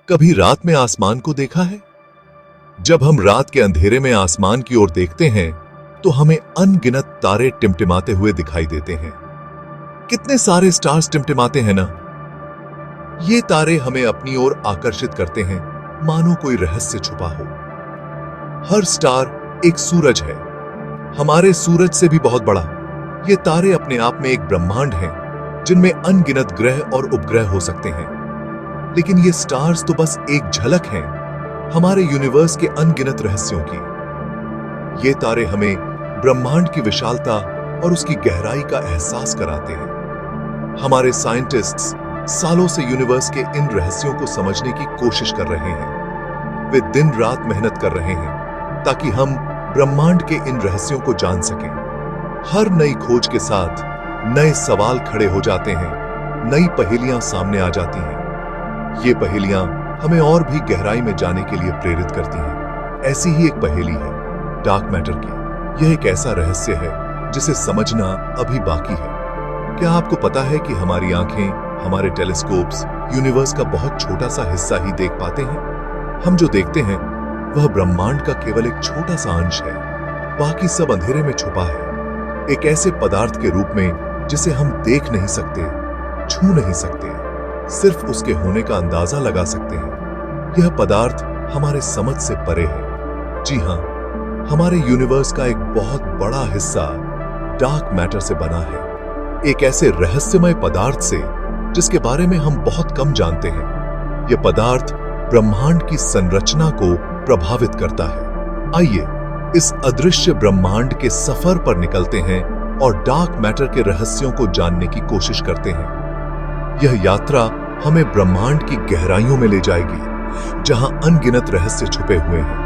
कभी रात में आसमान को देखा है? जब हम रात के अंधेरे में आसमान की ओर देखते हैं तो हमें अनगिनत तारे टिमटिमाते हुए दिखाई देते हैं। कितने सारे स्टार्स टिमटिमाते हैं ना। ये तारे हमें अपनी ओर आकर्षित करते हैं, मानो कोई रहस्य छुपा हो। हर स्टार एक सूरज है, हमारे सूरज से भी बहुत बड़ा। ये तारे अपने आप में एक ब्रह्मांड हैं, जिनमें अनगिनत ग्रह और उपग्रह हो सकते हैं। लेकिन ये स्टार्स तो बस एक झलक हैं हमारे यूनिवर्स के अनगिनत रहस्यों की। ये तारे हमें ब्रह्मांड की विशालता और उसकी गहराई का एहसास कराते हैं। हमारे साइंटिस्ट्स सालों से यूनिवर्स के इन रहस्यों को समझने की कोशिश कर रहे हैं। वे दिन रात मेहनत कर रहे हैं ताकि हम ब्रह्मांड के इन रहस्यों को जान सकें। हर नई खोज के साथ नए सवाल खड़े हो जाते हैं, नई पहेलियां सामने आ जाती हैं। ये पहेलियां हमें और भी गहराई में जाने के लिए प्रेरित करती हैं। ऐसी ही एक पहेली है डार्क मैटर की। यह एक ऐसा रहस्य है जिसे समझना अभी बाकी है। क्या आपको पता है कि हमारी आंखें, हमारे टेलीस्कोप्स यूनिवर्स का बहुत छोटा सा हिस्सा ही देख पाते हैं? हम जो देखते हैं वह ब्रह्मांड का केवल एक छोटा सा अंश है। बाकी सब अंधेरे में छुपा है, एक ऐसे पदार्थ के रूप में जिसे हम देख नहीं सकते, छू नहीं सकते, सिर्फ उसके होने का अंदाजा लगा सकते हैं। यह पदार्थ हमारे समझ से परे है। जी हां, हमारे यूनिवर्स का एक बहुत बड़ा हिस्सा डार्क मैटर से बना है, एक ऐसे रहस्यमय पदार्थ से जिसके बारे में हम बहुत कम जानते हैं। यह पदार्थ ब्रह्मांड की संरचना को प्रभावित करता है। आइए इस अदृश्य ब्रह्मांड के सफर पर निकलते हैं और डार्क मैटर के रहस्यों को जानने की कोशिश करते हैं। यह यात्रा हमें ब्रह्मांड की गहराइयों में ले जाएगी, जहां अनगिनत रहस्य छुपे हुए हैं।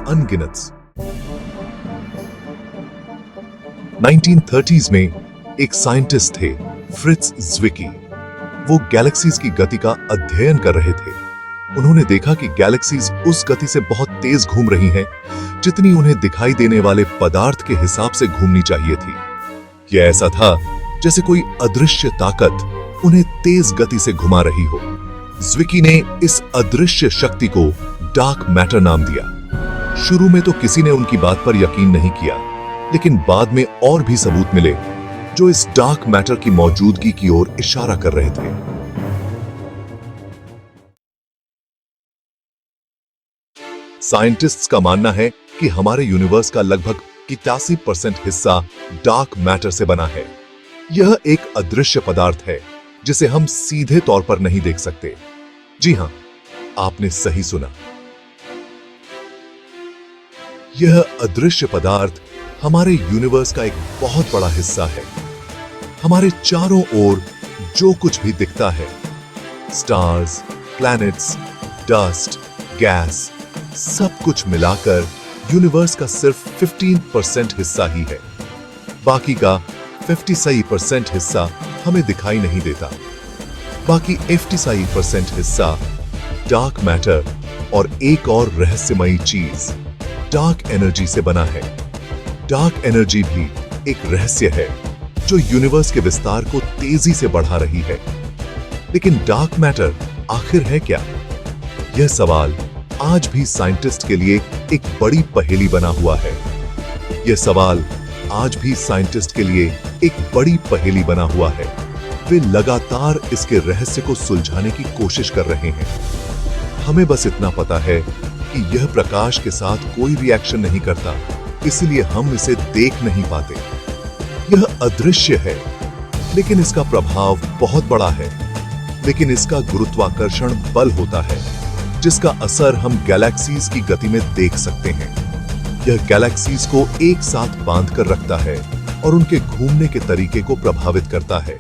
अनगिनत। 1930s में एक साइंटिस्ट थे, फ्रिट्ज ज़्विकी। वो गैलेक्सीज की गति का अध्ययन कर रहे थे। उन्होंने देखा कि गैलेक्सीज उस गति से बहुत तेज घूम रही हैं जितनी उन्हें दिखाई देने वाले पदार्थ के हिसाब से घूमनी चाहिए थी। यह ऐसा था जैसे कोई अदृश्य ताकत उन्हें तेज गति से घुमा रही हो। ज़्विकी ने इस अदृश्य शक्ति को डार्क मैटर नाम दिया। शुरू में तो किसी ने उनकी बात पर यकीन नहीं किया, लेकिन बाद में और भी सबूत मिले जो इस डार्क मैटर की मौजूदगी की ओर इशारा कर रहे थे। साइंटिस्ट्स का मानना है कि हमारे यूनिवर्स का लगभग 81% हिस्सा डार्क मैटर से बना है। यह एक अदृश्य पदार्थ है जिसे हम सीधे तौर पर नहीं देख सकते। जी हां, आपने सही सुना। यह अदृश्य पदार्थ हमारे यूनिवर्स का एक बहुत बड़ा हिस्सा है। हमारे चारों ओर जो कुछ भी दिखता है, स्टार्स, प्लैनेट्स, डस्ट, गैस, सब कुछ मिलाकर यूनिवर्स का सिर्फ 15% हिस्सा ही है। बाकी का 56% हिस्सा हमें दिखाई नहीं देता। बाकी 56% हिस्सा डार्क मैटर और एक और रहस्यमयी चीज डार्क एनर्जी से बना है। डार्क एनर्जी भी एक रहस्य है जो यूनिवर्स के विस्तार को तेजी से बढ़ा रही है। लेकिन डार्क मैटर आखिर है क्या? यह सवाल आज भी साइंटिस्ट के लिए एक बड़ी पहेली बना हुआ है। यह सवाल आज भी साइंटिस्ट के लिए एक बड़ी पहेली बना हुआ है। वे लगातार इसके रहस्य को सुलझाने की कोशिश कर रहे हैं। हमें बस इतना पता है कि यह प्रकाश के साथ कोई रिएक्शन नहीं करता, इसलिए हम इसे देख नहीं पाते। यह अदृश्य है, लेकिन इसका प्रभाव बहुत बड़ा है। लेकिन इसका गुरुत्वाकर्षण बल होता है जिसका असर हम गैलेक्सीज की गति में देख सकते हैं। यह गैलेक्सीज को एक साथ बांध कर रखता है और उनके घूमने के तरीके को प्रभावित करता है।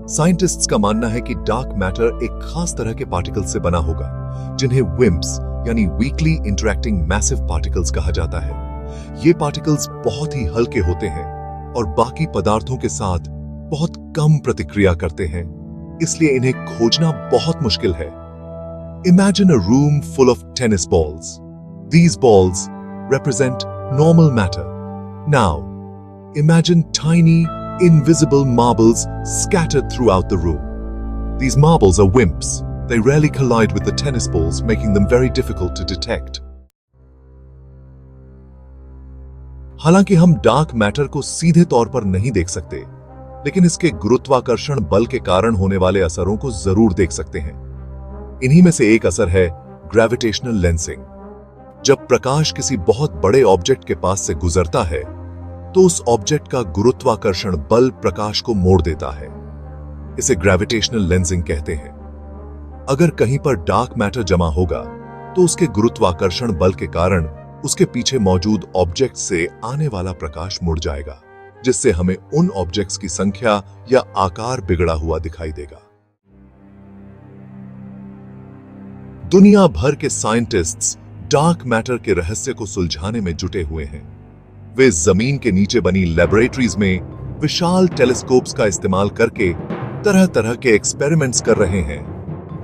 साइंटिस्ट्स का मानना है कि डार्क मैटर एक खास तरह के पार्टिकल्स से बना होगा, जिन्हें विम्प्स यानी वीकली इंटरैक्टिंग मैसिव पार्टिकल्स कहा जाता है। ये पार्टिकल्स बहुत ही हल्के होते हैं और बाकी पदार्थों के साथ बहुत कम प्रतिक्रिया करते हैं, इसलिए इन्हें खोजना बहुत मुश्किल है। Imagine a room full of tennis balls. These balls represent normal matter. Now, imagine tiny, invisible marbles scattered throughout the room. These marbles are WIMPs. They rarely collide with the tennis balls, making them very difficult to detect. हालांकि हम dark matter को सीधे तौर पर नहीं देख सकते, लेकिन इसके गुरुत्वाकर्षण बल के कारण होने वाले असरों को जरूर देख सकते हैं। इन्हीं में से एक असर है ग्रेविटेशनल लेंसिंग। जब प्रकाश किसी बहुत बड़े ऑब्जेक्ट के पास से गुजरता है, तो उस ऑब्जेक्ट का गुरुत्वाकर्षण बल प्रकाश को मोड़ देता है। इसे ग्रेविटेशनल लेंसिंग कहते हैं। अगर कहीं पर डार्क मैटर जमा होगा, तो उसके गुरुत्वाकर्षण बल के कारण उसके पीछे मौजूद ऑब्जेक्ट से आने वाला प्रकाश मुड़ जाएगा, जिससे हमें उन ऑब्जेक्ट्स की संख्या या आकार बिगड़ा हुआ दिखाई देगा। दुनिया भर के साइंटिस्ट्स डार्क मैटर के रहस्य को सुलझाने में जुटे हुए हैं। वे जमीन के नीचे बनी लैबोरेटरीज में विशाल टेलीस्कोप्स का इस्तेमाल करके तरह तरह के एक्सपेरिमेंट्स कर रहे हैं,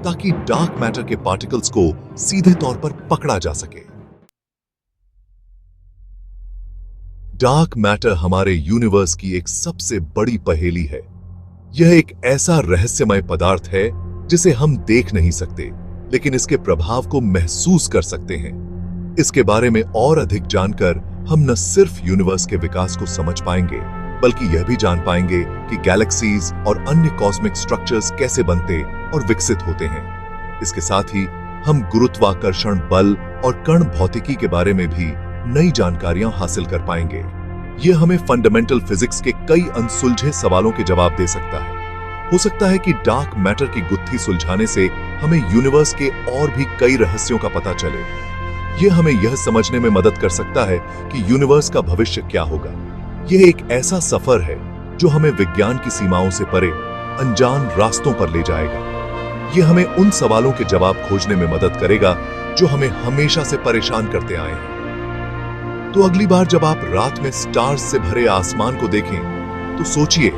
ताकि डार्क मैटर के पार्टिकल्स को सीधे तौर पर पकड़ा जा सके। डार्क मैटर हमारे यूनिवर्स की एक सबसे बड़ी पहेली है। यह एक ऐसा रहस्यमय पदार्थ है जिसे हम देख नहीं सकते, लेकिन इसके प्रभाव को महसूस कर सकते हैं। इसके बारे में और अधिक जानकर हम न सिर्फ यूनिवर्स के विकास को समझ पाएंगे, बल्कि यह भी जान पाएंगे कि गैलेक्सीज और अन्य कॉस्मिक स्ट्रक्चर्स कैसे बनते और विकसित होते हैं। इसके साथ ही हम गुरुत्वाकर्षण बल और कण भौतिकी के बारे में भी नई जानकारियां हासिल कर पाएंगे। यह हमें फंडामेंटल फिजिक्स के कई अनसुलझे सवालों के जवाब दे सकता है। हो सकता है कि डार्क मैटर की गुत्थी सुलझाने से हमें यूनिवर्स के और भी कई रहस्यों का पता चले। यह हमें यह समझने में मदद कर सकता है कि यूनिवर्स का भविष्य क्या होगा। यह एक ऐसा सफर है जो हमें विज्ञान की सीमाओं से परे अनजान रास्तों पर ले जाएगा। यह हमें उन सवालों के जवाब खोजने में मदद करेगा जो हमें हमेशा से परेशान करते आए हैं। तो अगली बार जब आप रात में स्टार्स से भरे आसमान को देखें, तो सोचिए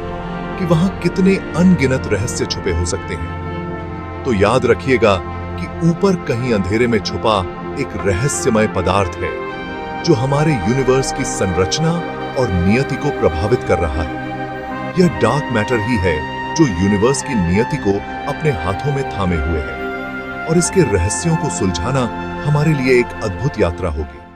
कि वहां कितने अनगिनत रहस्य छुपे हो सकते हैं। तो याद रखिएगा कि ऊपर कहीं अंधेरे में छुपा एक रहस्यमय पदार्थ है जो हमारे यूनिवर्स की संरचना और नियति को प्रभावित कर रहा है। यह डार्क मैटर ही है जो यूनिवर्स की नियति को अपने हाथों में थामे हुए है, और इसके रहस्यों को सुलझाना हमारे लिए एक अद्भुत यात्रा होगी।